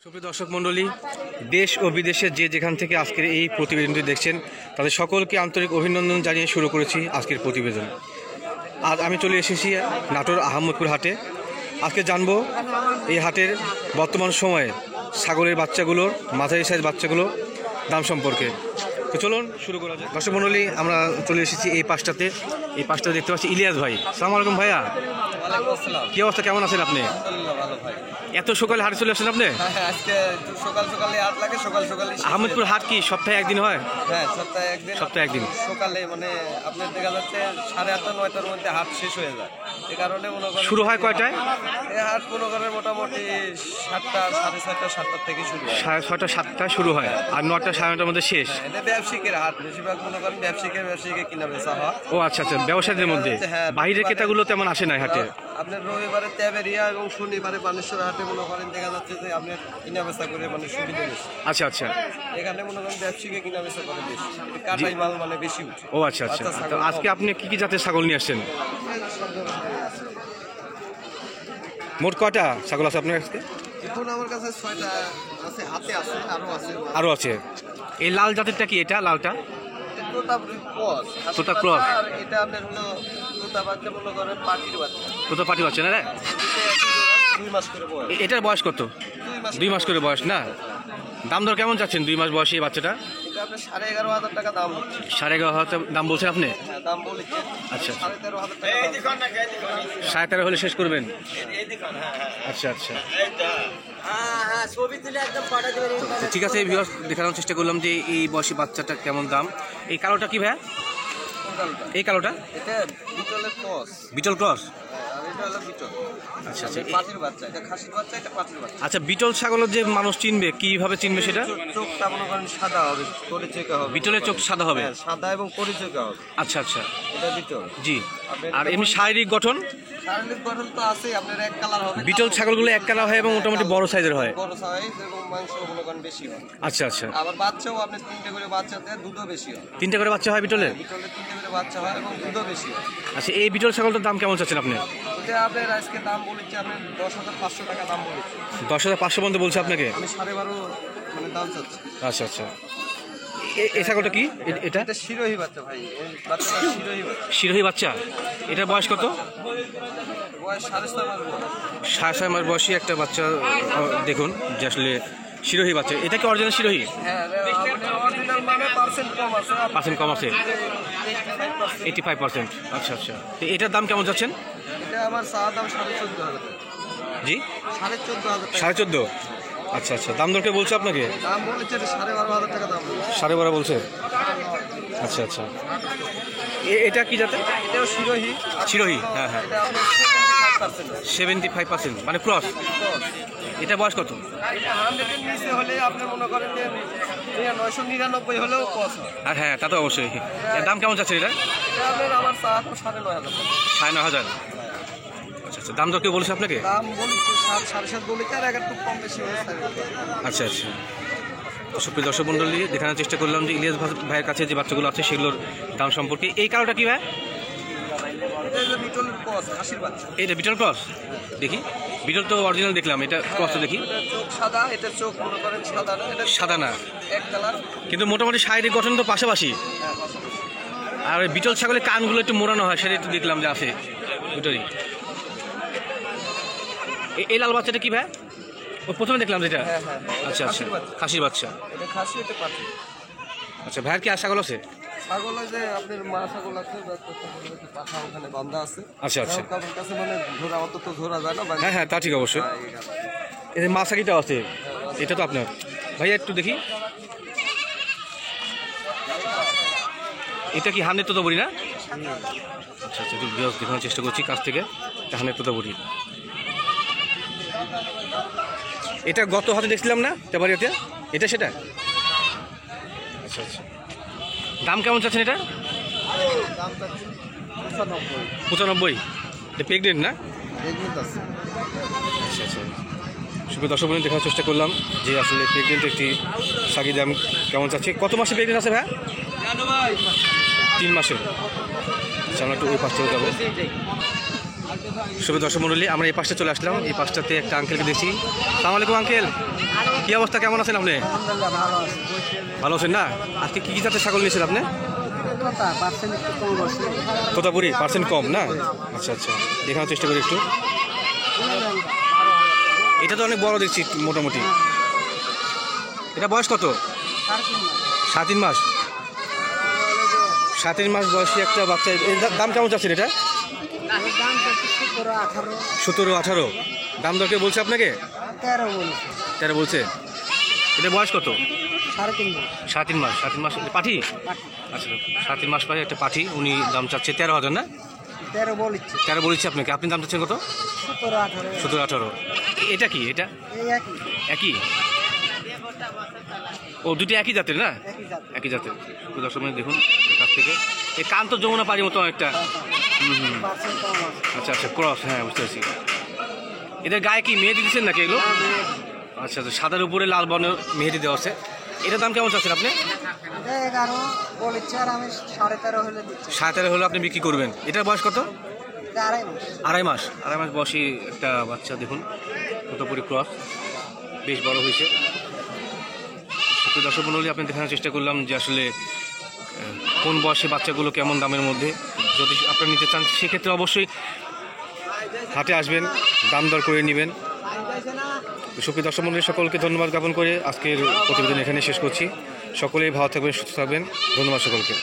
সুপ্রিয় দর্শক মণ্ডলী, দেশ ও বিদেশে যে যেখান থেকে আজকের এই প্রতিবেদনটি দেখছেন তাদের সকলকে আন্তরিক অভিনন্দন জানিয়ে শুরু করেছি আজকের প্রতিবেদন। আজ আমি চলে এসেছি নাটোর আহমদপুর হাটে। আজকে জানবো এই হাটের বর্তমান সময়ে ছাগলের বাচ্চাগুলোর, মাঝারি সাইজ বাচ্চাগুলোর দাম সম্পর্কে। তো চলুন শুরু করা যায়। দর্শক মণ্ডলী, আমরা চলে এসেছি এই পাশটাতে। এই পাশটা দেখতে পাচ্ছি ইলিয়াস ভাই। আসসালামু আলাইকুম ভাইয়া। কি অবস্থা, কেমন আছেন আপনি? এত সকালে হাটে চলে আসছেন আপনি? আজকে সকাল সকালে হাট লাগে, সকাল সকালে। আহমদপুর হাট কি সপ্তাহে একদিন হয়? হ্যাঁ, সপ্তাহে একদিন সকালে, মানে আপনার দেখা যাচ্ছে 8:30 9টার মধ্যে হাট শেষ হয়ে যায়। এই কারণে মনে করেন শুরু হয় কয়টায়? এই হাট মনে করেন মোটামুটি 7টা 6:30 7টার থেকে শুরু হয়। 6:30 7টায় শুরু হয় আর 9টা 9:30টার মধ্যে শেষ। এটা ব্যবসায়িকের হাট, বেশিরভাগ মনে করেন ব্যবসায়িকের কিনা বেচা হয়। ও আচ্ছা আচ্ছা, ব্যবসায়ীদের মধ্যে। বাইরের ক্রেতাগুলো তেমন আসে না হাটে। আপনার রবিবারে তেবেরিয়া এবং শনিবারে বানেশ্বর হাটে মনে করেন দেখা যাচ্ছে যে আপনার কিনা বেচা করে মানে সুবিধা বেশি। আচ্ছা আচ্ছা, এখানে মনে করেন ব্যবসায়ীকে কিনা বেচা করে বেশি, কাটাই মাল মানে বেশি উঠে। ও আচ্ছা আচ্ছা। তো আজকে আপনি কি কি জাতের ছাগল নিয়ে আসছেন? মোট কয়টা ছাগল আছে আপনার কাছে? এখন আমার কাছে 6টা আছে, হাতে আছে, আরো আছে। এই লাল জাতেরটা কি? এটা লালটা তোতা ক্রস। এটা আপনার হলো তোতা বাচ্চা, মনে করেন পাটির বাচ্চা। তোতা পাটি বাচ্চা না রে? 2 মাস করে বয়স। এটার বয়স কত? 2 মাস করে বয়স না? দাম দর কেমন চাচ্ছেন 2 মাস বয়সী এই বাচ্চাটা? এটা আপনার 11,500 টাকা দাম হচ্ছে। 11,500 দাম বলছেন আপনি? হ্যাঁ, দাম বলেছে। আচ্ছা, 13,500 টাকা। 13.5 হলে শেষ করবেন? আচ্ছা আচ্ছা, ঠিক আছে। ভিউয়ার্স, দেখানোর চেষ্টা করলাম যে এই বয়সী বাচ্চাটা কেমন দাম। এই কালোটা কি ভাইয়া? এই কালোটা এটা বিটলের ক্রস। Beetle cross. আর এটা হলো বিটল। আচ্ছা আচ্ছা, পাটির বাচ্চা, এটা খাসির বাচ্চা, এটা পাটির বাচ্চা। আচ্ছা, বিটল ছাগলের যে মানুষ চিনবে, কিভাবে চিনবে সেটা? চোখটা মনে করেন সাদা হবে, পরিচয়কা হবে। বিটলের চোখ সাদা হবে? হ্যাঁ, সাদা এবং পরিচয়কা হবে। আচ্ছা আচ্ছা, এটা বিটল। জি। আর এমনি শারীরিক গঠন? শারীরিক গঠন তো আছে, আপনার এক কালার হবে। বিটল ছাগলগুলো এক কালার হয় এবং মোটামুটি বড় সাইজের হয়। বড় সাইজ এবং মাংস মনে করেন বেশি হয়। আচ্ছা আচ্ছা। আবার বাচ্চাও আপনার 3টে করে বাচ্চাতে দুধও বেশি হয়। 3টে করে বাচ্চা হয় বিটলের? বিটলের 3টে করে বাচ্চা হয় এবং দুধও বেশি হয়। আচ্ছা, এই বিটল ছাগলটার দাম কেমন চাচ্ছেন আপনি? এটা আপনার আজকে দাম বলেছি আপনার 10,500 টাকা দাম বলেছি। 10,500 পর্যন্ত বলছে আপনাকে? আমি 12.5 মানে দাম চাচ্ছি। আচ্ছা আচ্ছা। এই ছাগলটা কি? এটা এটা শিরোহী বাচ্চা ভাই, এই বাচ্চাটা শিরোহী বাচ্চা। শিরোহী বাচ্চা। এটার বয়স কত? বয়স 6.5 মাস বয়স। 6.5 মাস বয়সী একটা বাচ্চা। দেখুন যে আসলে শিরোহী বাচ্চা। এটা কি অরিজিনাল শিরোহী? হ্যাঁ, অরিজিনাল মানে পার্সেন্ট কম আছে। পার্সেন্ট কম আছে? 85%। আচ্ছা আচ্ছা। তো এটার দাম কেমন যাচ্ছেন? এটা আমার চাওয়া দাম 14,500 টাকা। জি, 14,500 টাকা। 14.5। আচ্ছা আচ্ছা, দাম দর কে বলছে আপনাকে? দাম বলেছে 12,500 টাকা দাম বলেছে। 12.5 বলছে? আচ্ছা আচ্ছা। এটা কি জাতের? এটাও শিরোহী। শিরোহী, হ্যাঁ হ্যাঁ। এটা আপনার 75%। 75% মানে ক্রস। এটা বয়স কত? এটা 100-এর নিচে হলে আপনি মনে করেন যে 999 হলেও কস হয়। আর হ্যাঁ, তা তো অবশ্যই। এর দাম কেমন যাচ্ছে এটা? এটা আপনার আমার চাওয়া দাম 9,500 টাকা। 9,500। আচ্ছা আচ্ছা, দাম দর কে বলছে আপনাকে? দাম বলেছে 7 7.5 বলেছে, আর একটু কম বেশি হয়েছে। আচ্ছা আচ্ছা। সুপ্রিয় দর্শক মণ্ডলী, দেখানোর চেষ্টা করলাম যে ইলিয়াস ভাইয়ের কাছে যে বাচ্চাগুলো আছে সেগুলোর দাম সম্পর্কে। এই কালোটা কি ভাই? এটা হলো বিটলের ক্রস, খাসির বাচ্চা। এটা বিটল ক্রস। দেখি, বিটল তো অরিজিনাল দেখলাম, এটা ক্রস দেখি। এটা চোখ সাদা, এটা চোখ মনে করেন সাদা না, এটা সাদা না, এক কালার। কিন্তু মোটামুটি শারীরিক গঠন তো পাশাপাশি। হ্যাঁ, পাশাপাশি। আর বিটল ছাগলের কানগুলো একটু মোড়ানো হয়, সেটা একটু দেখলাম যে আছে দুটোরই। এই লাল বাচ্চাটা কি ভাই? ও প্রথমে দেখলাম যেটা। হ্যাঁ হ্যাঁ, আচ্ছা আচ্ছা, খাসির বাচ্চা। এটা খাসি, এটা পাটি। আচ্ছা, ভাইয়ের কি আর ছাগল আছে? ছাগল যে আপনার মা ছাগল আছে, পাঠা ওখানে বান্ধা আছে। আচ্ছা আচ্ছা, কারোর কাছে মানে ধরা অত তো ধরা যায় না। হ্যাঁ হ্যাঁ, তা ঠিক অবশ্যই। এই যে মাছাকিটাও আছে, এটা তো আপনার। ভাইয়া একটু দেখি, এটা কি হানের তোতা বড়ি না? আচ্ছা আচ্ছা, একটু দেখানোর চেষ্টা করছি কাছ থেকে। এটা হানের তোতা বড়ি। এটা গত হাতে দেখছিলাম না তেবাড়িয়াতে, এটা সেটা? আচ্ছা আচ্ছা, দাম কেমন চাচ্ছেন এটা? দাম 95। এটা প্রেগনেন্ট না? আছে। আচ্ছা আচ্ছা। সুপ্রিয় দর্শক বন্ধু, দেখার চেষ্টা করলাম যে আসলে প্রেগনেন্ট একটি ছাগির দাম কেমন চাচ্ছে। কত মাসে প্রেগনেন্ট আছে ভাই? 3 মাসের। আচ্ছা, আমরা একটু ওই পাশে যাবো। সুপ্রিয় দর্শক মণ্ডলী, আমরা এই পাশে চলে আসলাম। এই পাশটাতে একটা আঙ্কেলকে দেখছি। আসসালামু আলাইকুম আঙ্কেল। কি অবস্থা, কেমন আছেন আপনি? আলহামদুলিল্লাহ ভালো আছে। ভালো আছেন না? আজকে কি কি জাতের ছাগল নিয়েছেন আপনি? কথা পার্সেন্ট একটু কম আছে। তোতাপুরি পার্সেন্ট কম না? আচ্ছা আচ্ছা, দেখানোর চেষ্টা করি একটু। এটা তো অনেক বড় দেখছি মোটামুটি। এটা বয়স কত? 3.5 মাস। 3.5 মাস বয়সী একটা বাচ্চা। এর দাম কেমন চাচ্ছেন এটা? 17-18। দাম দর কে বলছে আপনাকে? 13 বলছে। এটা বয়স কত? 3.5 মাস। 3.5 মাস পাঠি? আচ্ছা, 3.5 মাস পরে একটা পাঠি। উনি দাম চাচ্ছে 13,000 না? 13 বলেছে আপনাকে। আপনি দাম চাচ্ছেন কত? 17-18। এটা কি? এটা একই? ও দুটি একই জাতের না? একই জাতের। দর্শক দেখুন কাছ থেকে এই কান্ত যমুনা পাড়ির মতো একটা। আচ্ছা আচ্ছা, ক্রস। হ্যাঁ, বুঝতে পারছি। এদের গায়ে কি মেহেদি দিচ্ছেন নাকি এগুলো? আচ্ছা আচ্ছা, সাদার উপরে লাল বর্ণের মেহেদি দেওয়া আছে। এটার দাম কেমন চাচ্ছেন আপনি? 13.5 হলে আপনি বিক্রি করবেন। এটার বয়স কত? 2.5 মাস। 2.5 মাস বয়সী একটা বাচ্চা। দেখুন তোতাপুরি ক্রস, বেশ বড় হয়েছে। দর্শক মণ্ডলী, আপনি দেখানোর চেষ্টা করলাম যে আসলে কোন বয়সে বাচ্চাগুলো কেমন দামের মধ্যে। যদি আপনারা নিতে চান সেক্ষেত্রে অবশ্যই হাটে আসবেন, দাম দর করে নেবেন। সুপ্রিয় দর্শক মণ্ডলী, সকলকে ধন্যবাদ জ্ঞাপন করে আজকের প্রতিবেদন এখানে শেষ করছি। সকলেই ভালো থাকবেন, সুস্থ থাকবেন। ধন্যবাদ সকলকে।